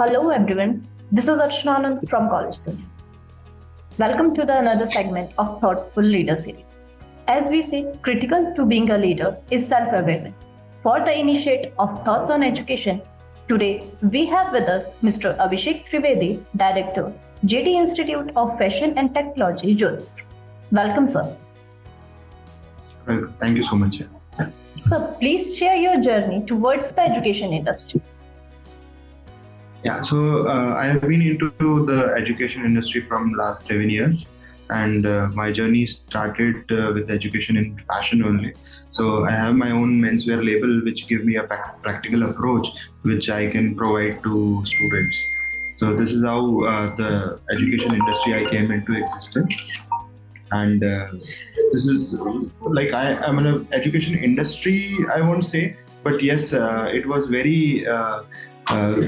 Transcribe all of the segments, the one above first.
Hello everyone, this is Arshanand from College Studio. Welcome to the another segment of Thoughtful Leader series. As we say, critical to being a leader is self-awareness. For the initiate of thoughts on education, today we have with us Mr. Abhishek Trivedi, Director, JD Institute of Fashion and Technology, Jodhpur. Welcome, sir. Well, thank you so much. So, please share your journey towards the education industry. Yeah, so I have been into the education industry from last 7 years, and my journey started with education in fashion only. So I have my own menswear label, which give me a practical approach, which I can provide to students. So this is how the education industry I came into existence, and this is like I'm in an education industry. I won't say, but yes, it was very.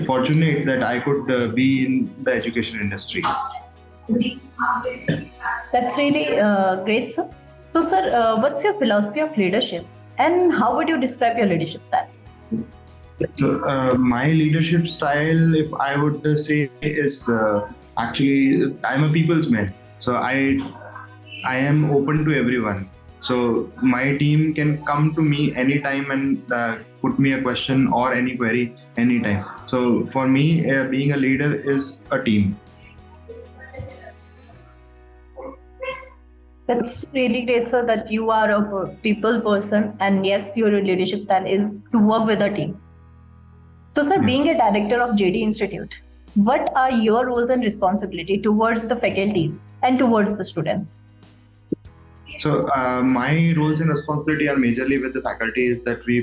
Fortunate that I could be in the education industry. That's really great, sir. So, sir, what's your philosophy of leadership and how would you describe your leadership style? So, my leadership style, if I would say, is actually I'm a people's man. So I am open to everyone. So my team can come to me anytime and put me a question or any query anytime. So for me, being a leader is a team. That's really great, sir, that you are a people person and yes, your leadership style is to work with a team. So, sir, being a director of JD Institute, what are your roles and responsibility towards the faculties and towards the students? So my roles and responsibility are majorly with the faculty is that we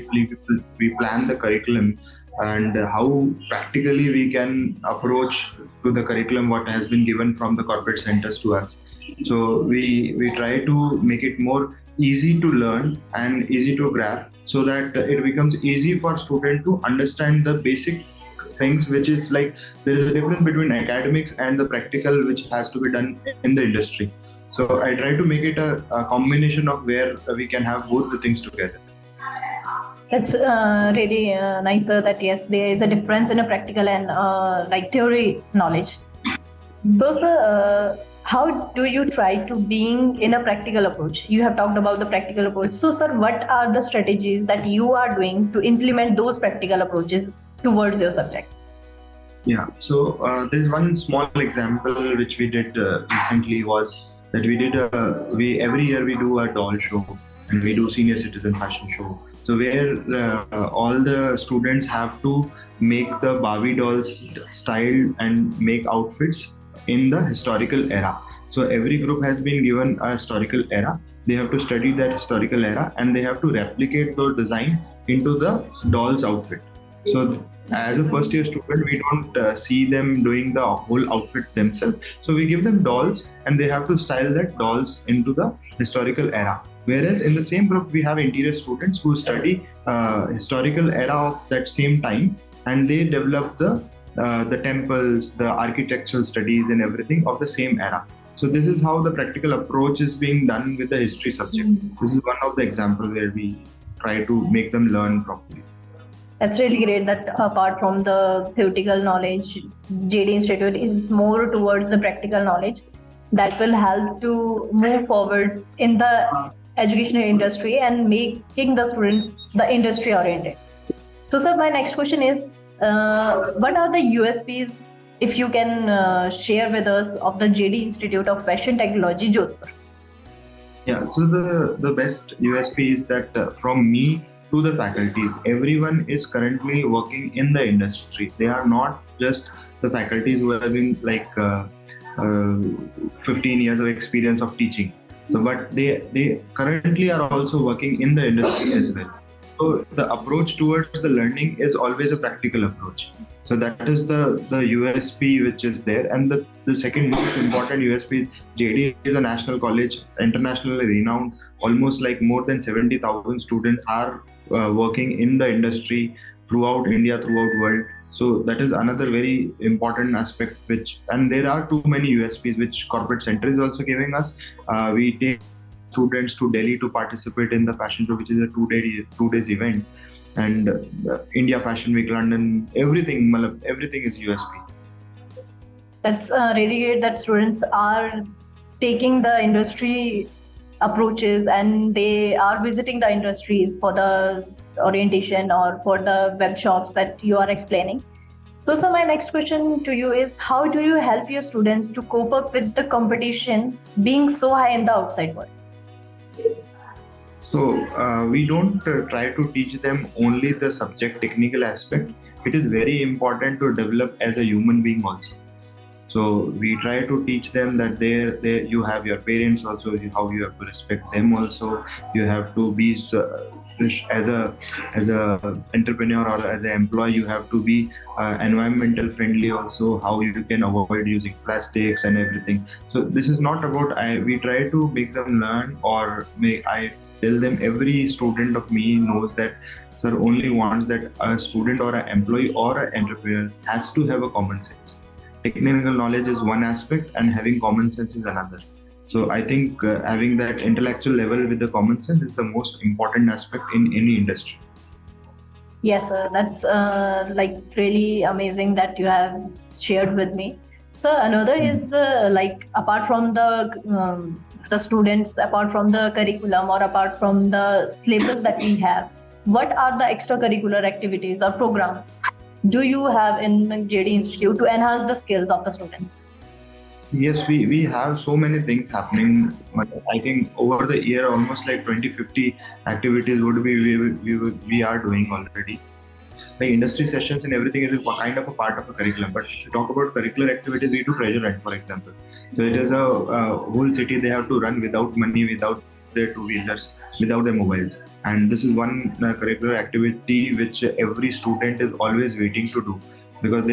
plan the curriculum and how practically we can approach to the curriculum what has been given from the corporate centers to us. So we try to make it more easy to learn and easy to grasp so that it becomes easy for student to understand the basic things, which is like there is a difference between academics and the practical which has to be done in the industry. So I try to make it a combination of where we can have both the things together. That's really nice, sir, that yes, there is a difference in a practical and like theory knowledge. So, sir, how do you try to being in a practical approach? You have talked about the practical approach. So, sir, what are the strategies that you are doing to implement those practical approaches towards your subjects? Yeah. So there's one small example which we did recently was that we every year we do a doll show and we do senior citizen fashion show. So where all the students have to make the Barbie dolls style and make outfits in the historical era. So every group has been given a historical era. They have to study that historical era and they have to replicate those design into the doll's outfit. So as a first year student, we don't see them doing the whole outfit themselves. So we give them dolls and they have to style that dolls into the historical era. Whereas in the same group, we have interior students who study historical era of that same time and they develop the temples, the architectural studies and everything of the same era. So this is how the practical approach is being done with the history subject. This is one of the examples where we try to make them learn properly. That's really great that apart from the theoretical knowledge, JD Institute is more towards the practical knowledge that will help to move forward in the educational industry and making the students the industry oriented. So, sir, my next question is, what are the USPs, if you can share with us, of the JD Institute of Fashion Technology, Jodhpur? Yeah, so the best USP is that from me to the faculties, everyone is currently working in the industry. They are not just the faculties who have been like 15 years of experience of teaching. So, but they currently are also working in the industry as well. So the approach towards the learning is always a practical approach. So that is the USP which is there. And the second most important USP is JD is a national college, internationally renowned. Almost like more than 70,000 students are working in the industry throughout India, throughout world. So that is another very important aspect and there are too many USPs which corporate center is also giving us. We take students to Delhi to participate in the fashion show, which is a two days event. and India Fashion Week, London, everything, everything is USP. That's really great that students are taking the industry approaches and they are visiting the industries for the orientation or for the web shops that you are explaining. So my next question to you is, how do you help your students to cope up with the competition being so high in the outside world? So we don't try to teach them only the subject technical aspect. It is very important to develop as a human being also. So we try to teach them that you have your parents also, how you have to respect them also. You have to be as a entrepreneur or as an employee. You have to be environmental friendly also. How you can avoid using plastics and everything. So this is not about we try to make them learn, or I tell them, every student of me knows that sir only wants that a student or an employee or an entrepreneur has to have a common sense. Technical knowledge is one aspect and having common sense is another. So I think having that intellectual level with the common sense is the most important aspect in any industry. Yes, sir. That's like really amazing that you have shared with me. So another is the, like, apart from the students, apart from the curriculum or apart from the syllabus that we have, what are the extracurricular activities or programs do you have in JD Institute to enhance the skills of the students? Yes, we have so many things happening. I think over the year, almost like 20-50 activities would be we are doing already. Like industry sessions and everything is a kind of a part of a curriculum. But if you talk about curricular activities, we do treasure hunt, for example. So it is a whole city they have to run without money, without their two-wheelers, without their mobiles. And this is one curricular activity which every student is always waiting to do, because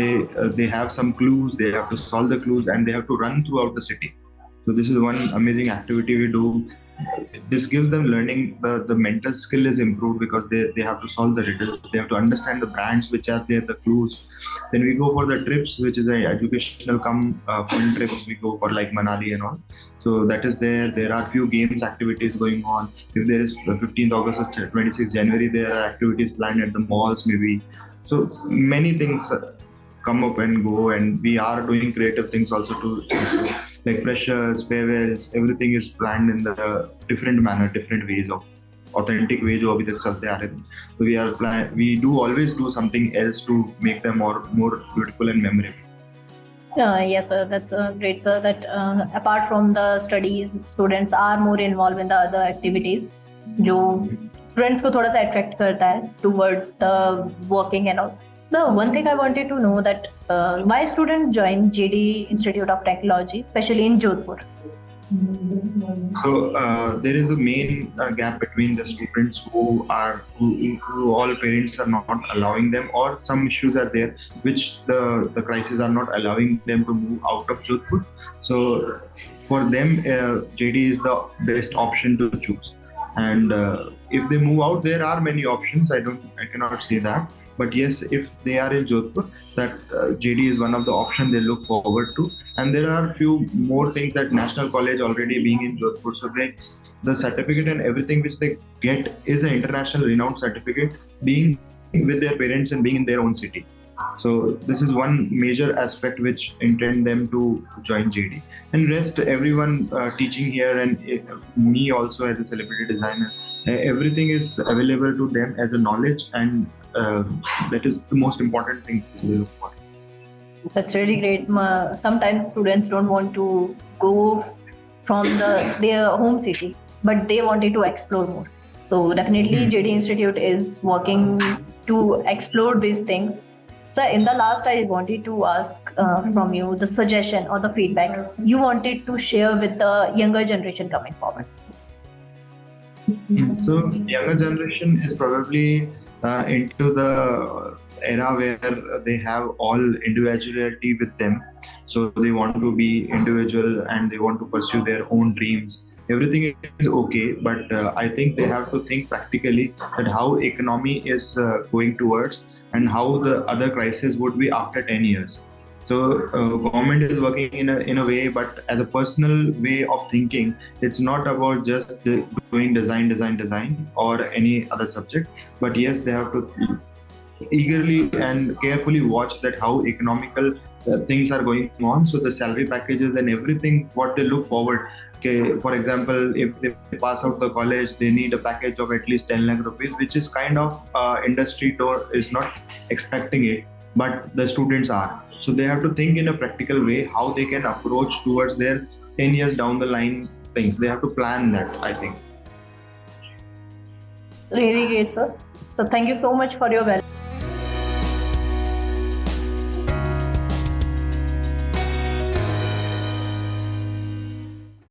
they have some clues, they have to solve the clues, and they have to run throughout the city. So this is one amazing activity we do. This gives them learning. The mental skill is improved because they have to solve the riddles. They have to understand the brands which are there, the clues. Then we go for the trips, which is a educational fun trips. We go for like Manali and all. So that is there. There are few games activities going on. If there is 15th August or 26th January, there are activities planned at the malls maybe. So many things come up and go, and we are doing creative things also to like freshers, farewells, everything is planned in the different manner, different ways of authentic way जो अभी तक चलते आ रहे हैं. So we do always do something else to make them more beautiful and memorable. Yes, sir. That's great, sir. That apart from the studies, students are more involved in the other activities, जो students को थोड़ा सा attract करता है towards the working and all. So one thing I wanted to know that why students join JD Institute of Technology, especially in Jodhpur? So there is a main gap between the students who all parents are not allowing them, or some issues are there which the crises are not allowing them to move out of Jodhpur. So for them, JD is the best option to choose. And if they move out, there are many options. I cannot say that. But yes, if they are in Jodhpur, that JD is one of the options they look forward to. And there are few more things that National College already being in Jodhpur. So the certificate and everything which they get is an international renowned certificate, being with their parents and being in their own city. So this is one major aspect which intend them to join JD. And rest, everyone teaching here, and me also as a celebrity designer, everything is available to them as a knowledge, and that is the most important thing to look for. That's really great. Sometimes students don't want to go from their home city, but they wanted to explore more. So definitely JD Institute is working to explore these things. So in the last, I wanted to ask from you the suggestion or the feedback you wanted to share with the younger generation coming forward. So younger generation is probably into the era where they have all individuality with them. So they want to be individual and they want to pursue their own dreams. Everything is okay, but I think they have to think practically that how economy is going towards and how the other crisis would be after 10 years. So government is working in a way, but as a personal way of thinking, it's not about just doing design or any other subject. But yes, they have to eagerly and carefully watch that how economical things are going on. So the salary packages and everything, what they look forward. Okay, for example, if they pass out the college, they need a package of at least 10 lakh rupees, which is kind of industry door is not expecting it, but the students are. So they have to think in a practical way how they can approach towards their 10 years down the line things. They have to plan that, I think. Really great, sir. So thank you so much for your